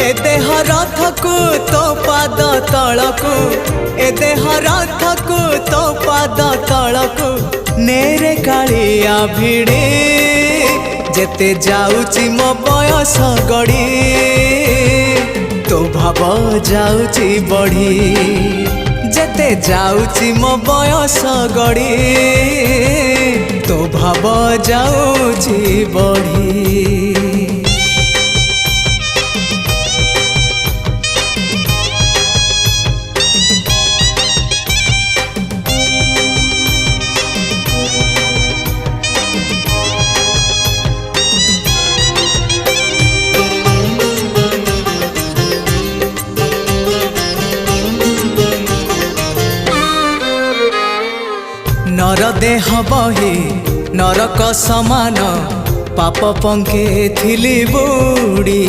ए देह रथकु तो पाद तलकु ए देह रथकु तो पाद तलकु नेरे कालिया भिड़ी जेते जाउची मो बयस गड़ी तो भाव जाउची बढ़ी जेते जाउची मो बयस गड़ी तो भाव जाउची बढ़ी। नर देह बही नरक समान पाप पंखे थिली बुड़ी